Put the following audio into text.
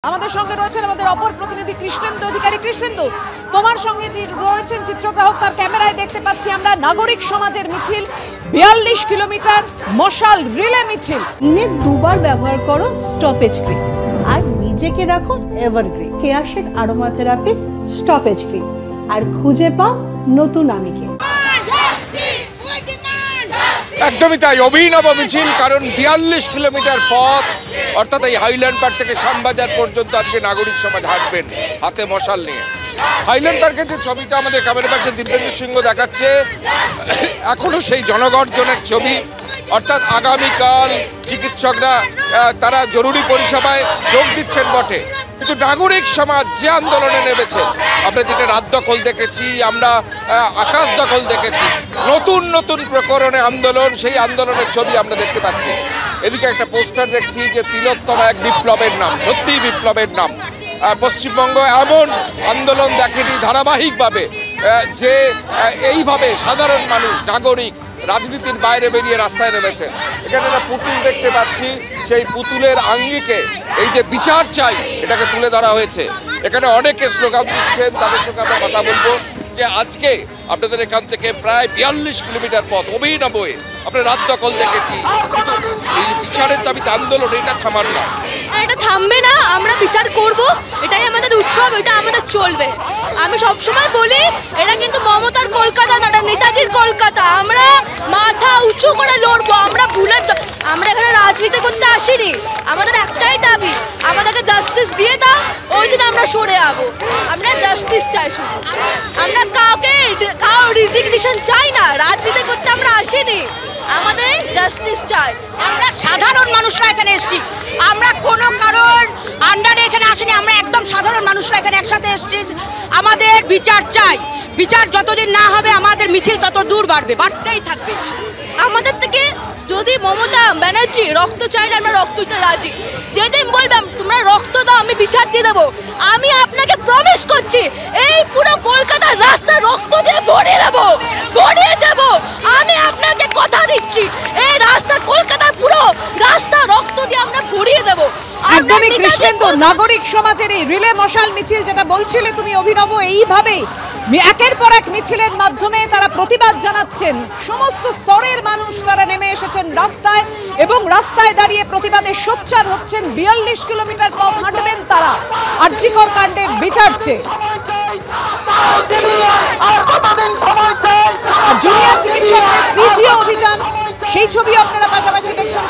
আমাদের সঙ্গে রয়েছেন আমাদের অপর প্রতিনিধি কৃষ্ণেন্দু অধিকারী। কৃষ্ণেন্দু, তোমার সঙ্গে যে রয়েছেন চিত্রগ্রাহক, তার ক্যামেরায় দেখতে পাচ্ছি আমরা নাগরিক সমাজের মিছিল, 42 কিলোমিটার মশাল রিলে মিছিল। দিনে দুবার ব্যবহার করো স্টপেজ ক্রিম আর নিজেকে রাখো evergreen Keya Seth aromatherapy stoppage cream আর খুঁজে পাও নতুন আমিকে। একদমই তাই, অভিনব মিছিল। কারণ 42 কিলোমিটার পথ, অর্থাৎ এই হাইল্যান্ড পার্ক থেকে শ্যামবাজার পর্যন্ত আজকে নাগরিক সমাজ হাঁটবেন হাতে মশাল নিয়ে। হাইল্যান্ড পার্কের যে ছবিটা আমাদের ক্যামেরা পাশে দিব্যেন্দু সিংহ দেখাচ্ছে, এখনো সেই জনগর্জনের ছবি। অর্থাৎ আগামীকাল চিকিৎসকরা তারা জরুরি পরিষেবায় যোগ দিচ্ছেন বটে, কিন্তু নাগরিক সমাজ যে আন্দোলনে নেমেছে, আমরা যেটা রাত দখল দেখেছি, আমরা আকাশ দখল দেখেছি, নতুন নতুন প্রকরণে আন্দোলন, সেই আন্দোলনের ছবি আমরা দেখতে পাচ্ছি। এদিকে একটা পোস্টার দেখছি যে তিলোত্তমা এক বিপ্লবের নাম, সত্যিই বিপ্লবের নাম। পশ্চিমবঙ্গ এমন আন্দোলন দেখেনি ধারাবাহিকভাবে, যে এইভাবে সাধারণ মানুষ, নাগরিক রাজনীতির বাইরে বেরিয়ে রাস্তায় নেমেছে। এখানে একটা পুতুল দেখতে পাচ্ছি, সেই পুতুলের আঙ্গিকে এই যে বিচার চাই, এটাকে তুলে ধরা হয়েছে। এখানে অনেকে স্লোগান দিচ্ছেন, তাদের সঙ্গে আমরা কথা বলবো। যে আজকে আপনাদের এখান থেকে প্রায় 42 কিলোমিটার পথ অভিনব, আমরা রাত দখল দেখেছি, কিন্তু এই বিচারের দাবিতে আন্দোলন, এটা থামার না, এটা থামবে না। আমরা বিচার করব, এটাই আমাদের উৎসব, এটা আমাদের চলবে। আমি সবসময় বলি, এটা কিন্তু মমতার কলকাতা না, এটা নেতাজির কলকাতা। আমরা মাথা উঁচু করে লড়বো। আমরা এখানে রাজনীতি করতে আসিনি, আমাদের একটাই দাবি, আমাদেরকে জাস্টিস দিয়ে দাও, ওই দিন আমরা সরে যাবো। আমরা জাস্টিস চাই শুধু, আমরা কাউ রিজিগনেশন চাই না। রাজনীতি করতে আমরা আসিনি, আমাদের জাস্টিস চাই। আমরা সাধারণ মানুষরা এখানে এসেছি, আমরা কোনো কারোর আন্ডারে এখানে আসিনি, আমরা একদম সাধারণ মানুষরা এখানে একসাথে এসেছি। আমাদের বিচার চাই, বিচার যতদিন না হবে আমাদের মিছিল তত দূর বাড়তেই থাকবে। আমাদের থেকে যদি মমতা ব্যানার্জি রক্ত চাইলে আমরা রক্ত দিতে রাজি। যেদিন বলবেন তোমরা রক্ত দাও, আমি বিচার দিয়ে দেবো। আমি আপনাকে প্রমিস করছি, এই পুরো কলকাতার রাস্তা রক্ত দিয়ে ভরিয়ে দেবো। আমি আপনাকে কথা দিচ্ছি, এই রাস্তা কলকাতার পুরো রাস্তা রক্ত দিয়ে আমরা ভরিয়ে দেবো। একদমই কৃষ্ণেন্দু, নাগরিক সমাজের এই রিলে মশাল মিছিল যেটা বলছিলে তুমি অভিনব, এইভাবে একের পর এক মিছিলের মাধ্যমে তারা প্রতিবাদ জানাচ্ছেন। সমস্ত স্তরের মানুষ তারা নেমে এসেছেন রাস্তায় এবং রাস্তায় দাঁড়িয়ে প্রতিবাদে সোচ্চার হচ্ছেন। 42 কিলোমিটার পথ হাঁটবেন তারা আরজিকর কাণ্ডের বিচার চেয়ে। জুনিয়র চিকিৎসকদের সিজিও অভিযান, সেই ছবি আপনারা পাশাপাশি দেখছেন।